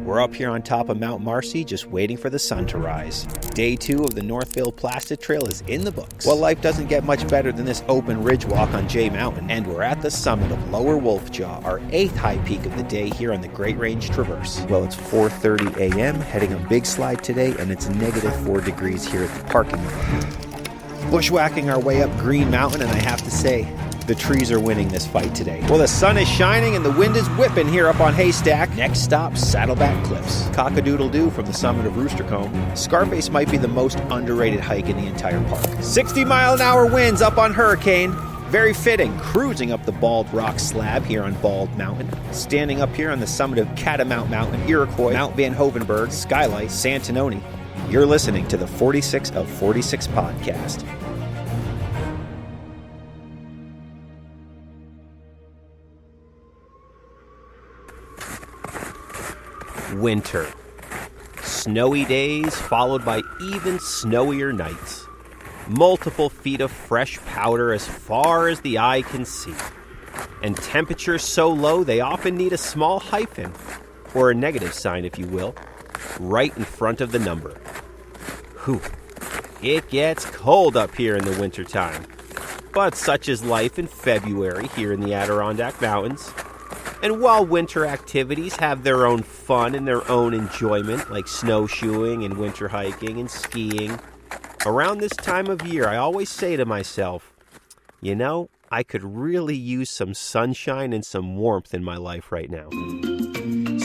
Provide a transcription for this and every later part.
We're up here on top of Mount Mossy, just waiting for the sun to rise. Day 2 of the Northville Placid Trail is in the books. Well, life doesn't get much better than this open ridge walk on Jay Mountain, and we're at the summit of Lower Wolfjaw, our 8th high peak of the day here on the Great Range Traverse. Well, it's 4:30 a.m., heading a big slide today, and it's negative 4 degrees here at the parking lot. Bushwhacking our way up Green Mountain, and I have to say, the trees are winning this fight today. Well, the sun is shining and the wind is whipping here up on Haystack. Next stop, Saddleback Cliffs. Cock-a-doodle-doo from the summit of Rooster Comb. Scarface might be the most underrated hike in the entire park. 60-mile-an-hour winds up on Hurricane. Very fitting, cruising up the Bald Rock slab here on Bald Mountain. Standing up here on the summit of Catamount Mountain, Iroquois, Mount Van Hovenberg, Skylight, Santanoni. You're listening to the 46 of 46 podcast. Winter. Snowy days followed by even snowier nights. Multiple feet of fresh powder as far as the eye can see. And temperatures so low they often need a small hyphen, or a negative sign if you will, right in front of the number. Whew. It gets cold up here in the wintertime. But such is life in February here in the Adirondack Mountains. And while winter activities have their own fun and their own enjoyment, like snowshoeing and winter hiking and skiing, around this time of year I always say to myself, you know, I could really use some sunshine and some warmth in my life right now.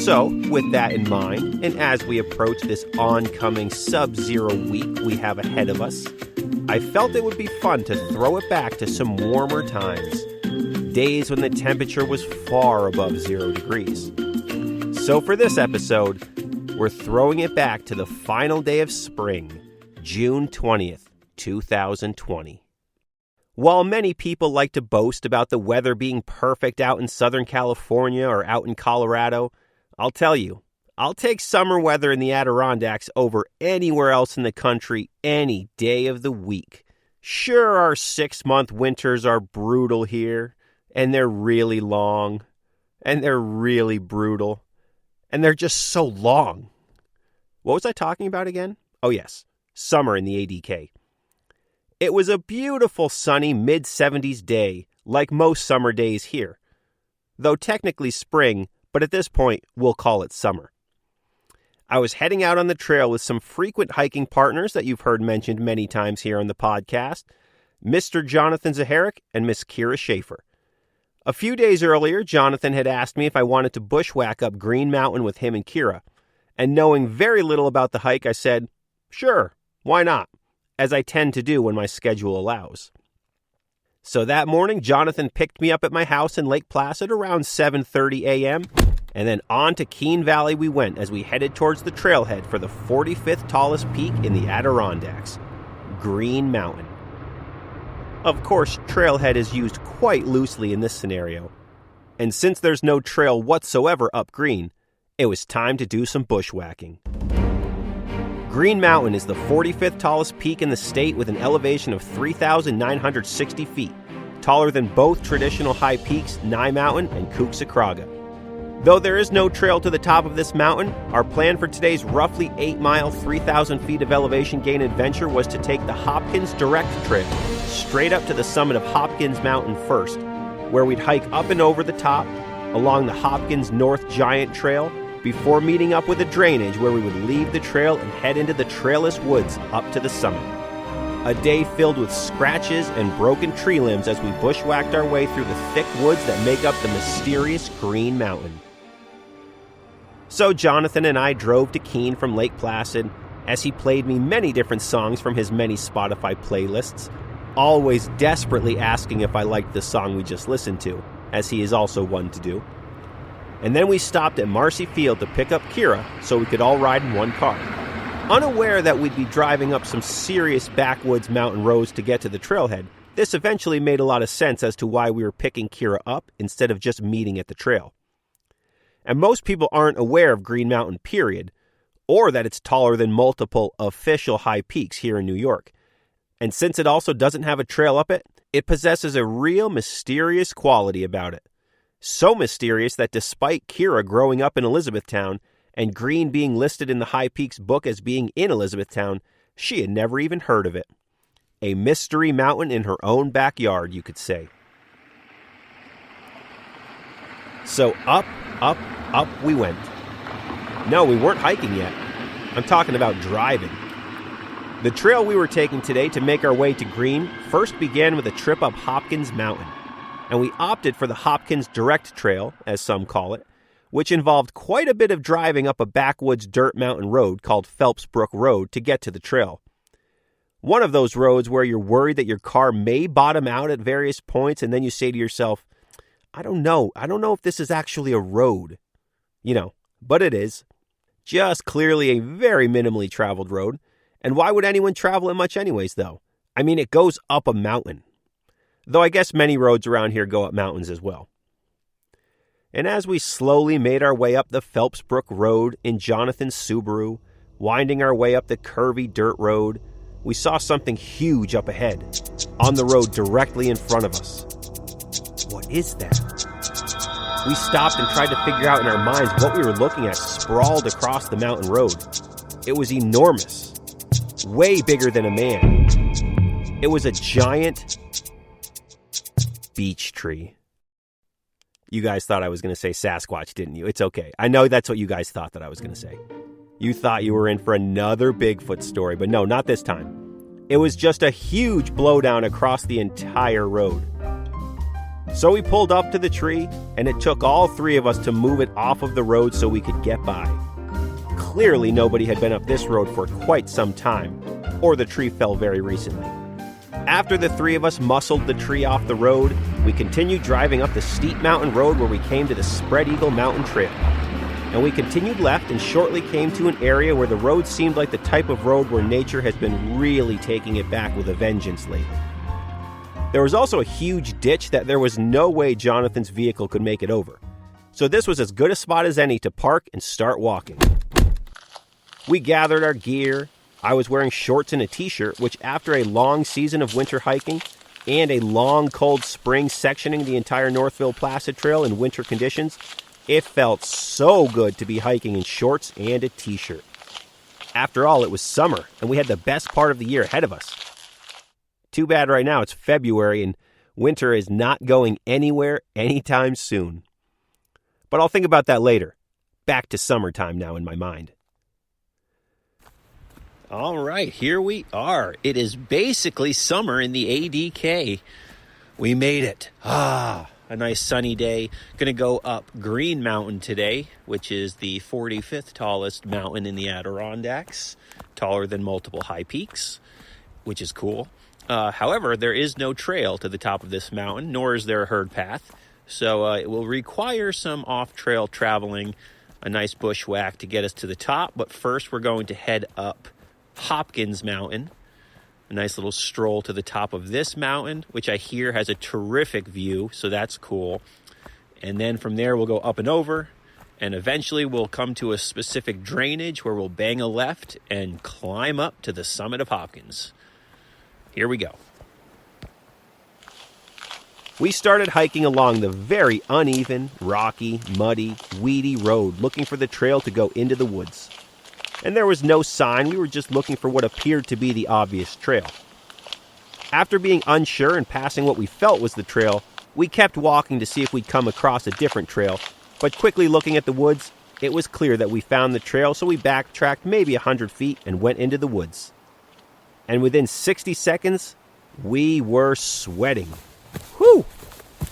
So, with that in mind, and as we approach this oncoming sub-zero week we have ahead of us, I felt it would be fun to throw it back to some warmer times. Days when the temperature was far above 0 degrees. So for this episode, we're throwing it back to the final day of spring, June 20th, 2020. While many people like to boast about the weather being perfect out in Southern California or out in Colorado, I'll tell you, I'll take summer weather in the Adirondacks over anywhere else in the country any day of the week. Sure, our 6-month winters are brutal here, and they're really long, and they're really brutal, and they're just so long. What was I talking about again? Oh yes, summer in the ADK. It was a beautiful sunny mid-70s day, like most summer days here. Though technically spring, but at this point, we'll call it summer. I was heading out on the trail with some frequent hiking partners that you've heard mentioned many times here on the podcast, Mr. Jonathan Zaharik and Miss Kira Schaefer. A few days earlier, Jonathan had asked me if I wanted to bushwhack up Green Mountain with him and Kira, and knowing very little about the hike, I said, sure, why not, as I tend to do when my schedule allows. So that morning, Jonathan picked me up at my house in Lake Placid around 7:30 a.m., and then on to Keene Valley we went as we headed towards the trailhead for the 45th tallest peak in the Adirondacks, Green Mountain. Of course, trailhead is used quite loosely in this scenario, and since there's no trail whatsoever up Green, it was time to do some bushwhacking. Green Mountain is the 45th tallest peak in the state with an elevation of 3,960 feet, taller than both traditional high peaks, Nye Mountain and Cooksacraga. Though there is no trail to the top of this mountain, our plan for today's roughly 8-mile, 3,000 feet of elevation gain adventure was to take the Hopkins Direct Trail straight up to the summit of Hopkins Mountain first, where we'd hike up and over the top, along the Hopkins North Giant Trail, before meeting up with a drainage where we would leave the trail and head into the trailless woods up to the summit. A day filled with scratches and broken tree limbs as we bushwhacked our way through the thick woods that make up the mysterious Green Mountain. So Jonathan and I drove to Keene from Lake Placid as he played me many different songs from his many Spotify playlists, always desperately asking if I liked the song we just listened to, as he is also one to do. And then we stopped at Marcy Field to pick up Kira so we could all ride in one car. Unaware that we'd be driving up some serious backwoods mountain roads to get to the trailhead, this eventually made a lot of sense as to why we were picking Kira up instead of just meeting at the trail. And most people aren't aware of Green Mountain, period, or that it's taller than multiple official high peaks here in New York. And since it also doesn't have a trail up it, it possesses a real mysterious quality about it. So mysterious that despite Kira growing up in Elizabethtown and Green being listed in the High Peaks book as being in Elizabethtown, she had never even heard of it. A mystery mountain in her own backyard, you could say. So up we went. No, we weren't hiking yet. I'm talking about driving. The trail we were taking today to make our way to Green first began with a trip up Hopkins Mountain, and we opted for the Hopkins Direct Trail, as some call it, which involved quite a bit of driving up a backwoods dirt mountain road called Phelps Brook Road to get to the trail. One of those roads where you're worried that your car may bottom out at various points, and then you say to yourself, I don't know if this is actually a road. But it is. Just clearly a very minimally traveled road. And why would anyone travel it much anyways, though? I mean, it goes up a mountain. Though I guess many roads around here go up mountains as well. And as we slowly made our way up the Phelps Brook Road in Jonathan's Subaru, winding our way up the curvy dirt road, we saw something huge up ahead, on the road directly in front of us. What is that? We stopped and tried to figure out in our minds what we were looking at sprawled across the mountain road. It was enormous. Way bigger than a man. It was a giant beech tree. You guys thought I was going to say Sasquatch, didn't you? It's okay. I know that's what you guys thought that I was going to say. You thought you were in for another Bigfoot story, but no, not this time. It was just a huge blowdown across the entire road. So we pulled up to the tree, and it took all three of us to move it off of the road so we could get by. Clearly, nobody had been up this road for quite some time, or the tree fell very recently. After the three of us muscled the tree off the road, we continued driving up the steep mountain road where we came to the Spread Eagle Mountain Trail. And we continued left and shortly came to an area where the road seemed like the type of road where nature has been really taking it back with a vengeance lately. There was also a huge ditch that there was no way Jonathan's vehicle could make it over. So this was as good a spot as any to park and start walking. We gathered our gear. I was wearing shorts and a t-shirt, which after a long season of winter hiking and a long cold spring sectioning the entire Northville Placid Trail in winter conditions, it felt so good to be hiking in shorts and a t-shirt. After all, it was summer, and we had the best part of the year ahead of us. Too bad right now it's February, and winter is not going anywhere anytime soon. But I'll think about that later. Back to summertime now in my mind. All right, here we are. It is basically summer in the ADK. We made it. A nice sunny day. Going to go up Green Mountain today, which is the 45th tallest mountain in the Adirondacks, taller than multiple high peaks, which is cool. However, there is no trail to the top of this mountain, nor is there a herd path, so it will require some off-trail traveling, a nice bushwhack to get us to the top. But first, we're going to head up Hopkins Mountain, a nice little stroll to the top of this mountain, which I hear has a terrific view, so that's cool. And then from there, we'll go up and over, and eventually we'll come to a specific drainage where we'll bang a left and climb up to the summit of Hopkins. Here we go. We started hiking along the very uneven, rocky, muddy, weedy road, looking for the trail to go into the woods. And there was no sign. We were just looking for what appeared to be the obvious trail. After being unsure and passing what we felt was the trail, we kept walking to see if we'd come across a different trail, but quickly looking at the woods, it was clear that we found the trail, so we backtracked maybe 100 feet and went into the woods. And within 60 seconds, we were sweating. Whew!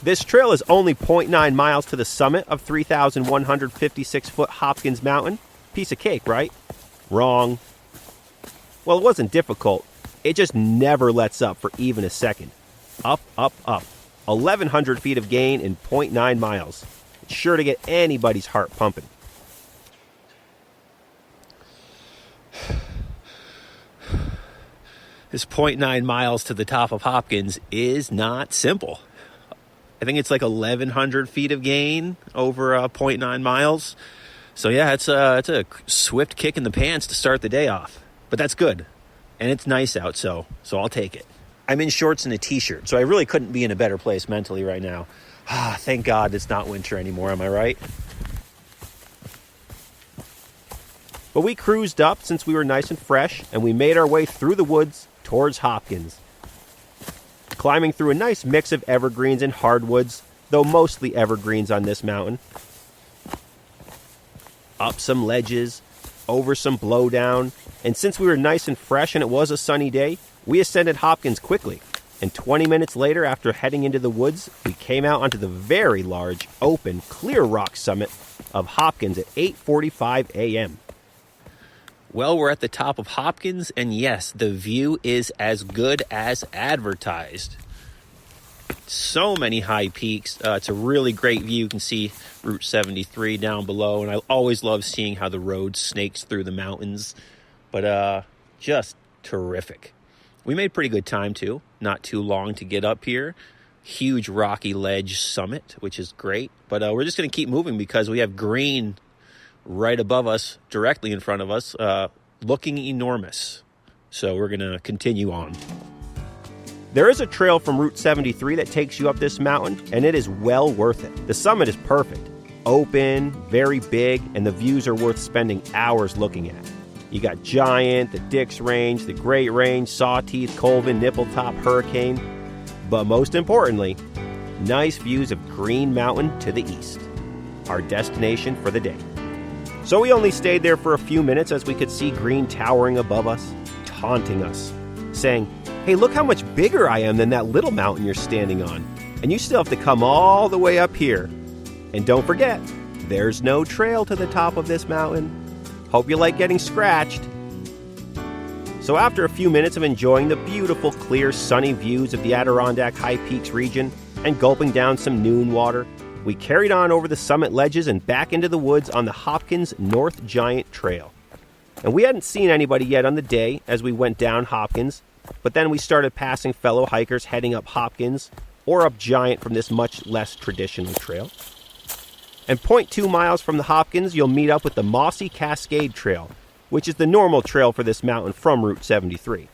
This trail is only 0.9 miles to the summit of 3,156-foot Hopkins Mountain. Piece of cake, right? Wrong. Well, it wasn't difficult. It just never lets up for even a second. Up, up, up. 1,100 feet of gain in 0.9 miles. It's sure to get anybody's heart pumping. This 0.9 miles to the top of Hopkins is not simple. I think it's like 1,100 feet of gain over 0.9 miles. So yeah, it's a swift kick in the pants to start the day off. But that's good. And it's nice out, so I'll take it. I'm in shorts and a t-shirt, so I really couldn't be in a better place mentally right now. Thank God it's not winter anymore, am I right? But we cruised up since we were nice and fresh, and we made our way through the woods towards Hopkins. Climbing through a nice mix of evergreens and hardwoods, though mostly evergreens on this mountain. Up some ledges, over some blowdown, and since we were nice and fresh and it was a sunny day, we ascended Hopkins quickly. And 20 minutes later, after heading into the woods, we came out onto the very large, open, clear rock summit of Hopkins at 8:45 a.m. Well, we're at the top of Hopkins, and yes, the view is as good as advertised. So many high peaks. It's a really great view. You can see Route 73 down below, and I always love seeing how the road snakes through the mountains. But just terrific. We made pretty good time, too. Not too long to get up here. Huge rocky ledge summit, which is great. But we're just going to keep moving because we have green right above us, directly in front of us, looking enormous. So we're going to continue on. There is a trail from Route 73 that takes you up this mountain, and it is well worth it. The summit is perfect. Open, very big, and the views are worth spending hours looking at. You got Giant, the Dix Range, the Great Range, Sawtooth, Colvin, Nippletop, Hurricane. But most importantly, nice views of Green Mountain to the east, our destination for the day. So we only stayed there for a few minutes as we could see Green towering above us, taunting us, saying, "Hey, look how much bigger I am than that little mountain you're standing on. And you still have to come all the way up here. And don't forget, there's no trail to the top of this mountain. Hope you like getting scratched." So after a few minutes of enjoying the beautiful, clear, sunny views of the Adirondack High Peaks region and gulping down some noon water, we carried on over the summit ledges and back into the woods on the Hopkins North Giant Trail. And we hadn't seen anybody yet on the day as we went down Hopkins, but then we started passing fellow hikers heading up Hopkins or up Giant from this much less traditional trail. And 0.2 miles from the Hopkins, you'll meet up with the Mossy Cascade Trail, which is the normal trail for this mountain from Route 73.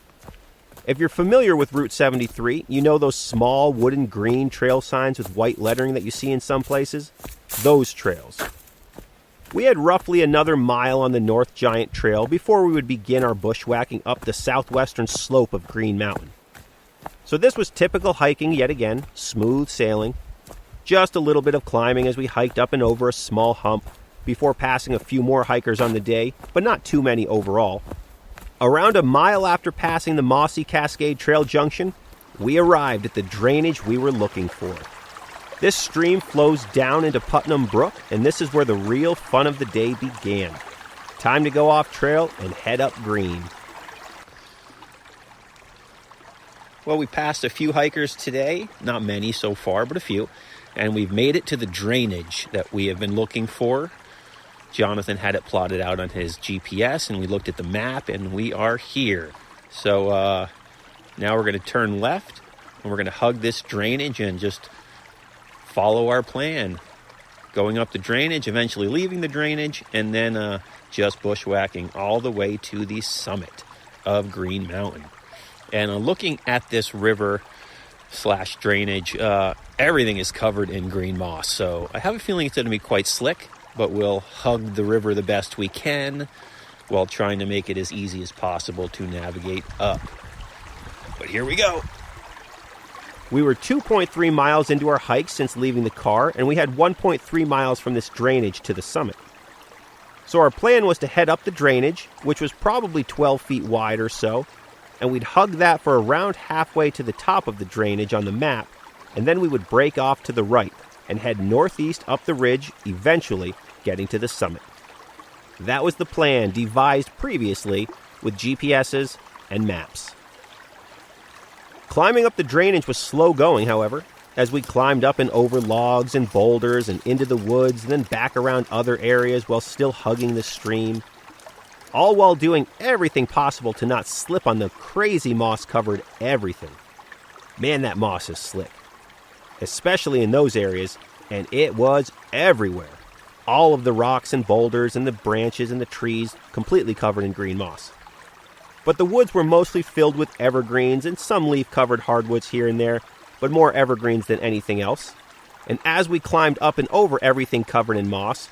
If you're familiar with Route 73, you know those small wooden green trail signs with white lettering that you see in some places? Those trails. We had roughly another mile on the North Giant Trail before we would begin our bushwhacking up the southwestern slope of Green Mountain. So this was typical hiking yet again, smooth sailing. Just a little bit of climbing as we hiked up and over a small hump before passing a few more hikers on the day, but not too many overall. Around a mile after passing the Mossy Cascade Trail junction, we arrived at the drainage we were looking for. This stream flows down into Putnam Brook, and this is where the real fun of the day began. Time to go off trail and head up Green. Well, we passed a few hikers today, not many so far, but a few, and we've made it to the drainage that we have been looking for. Jonathan had it plotted out on his GPS, and we looked at the map, and we are here. So now we're going to turn left, and we're going to hug this drainage and just follow our plan. Going up the drainage, eventually leaving the drainage, and then just bushwhacking all the way to the summit of Green Mountain. And looking at this river / drainage, everything is covered in green moss. So I have a feeling it's going to be quite slick, but we'll hug the river the best we can while trying to make it as easy as possible to navigate up. But here we go. We were 2.3 miles into our hike since leaving the car, and we had 1.3 miles from this drainage to the summit. So our plan was to head up the drainage, which was probably 12 feet wide or so, and we'd hug that for around halfway to the top of the drainage on the map, and then we would break off to the right and head northeast up the ridge, eventually getting to the summit. That was the plan devised previously with GPSs and maps. Climbing up the drainage was slow going, however, as we climbed up and over logs and boulders and into the woods and then back around other areas while still hugging the stream, all while doing everything possible to not slip on the crazy moss-covered everything. Man, that moss is slick, especially in those areas, and it was everywhere. All of the rocks and boulders and the branches and the trees completely covered in green moss. But the woods were mostly filled with evergreens and some leaf-covered hardwoods here and there, but more evergreens than anything else. And as we climbed up and over everything covered in moss,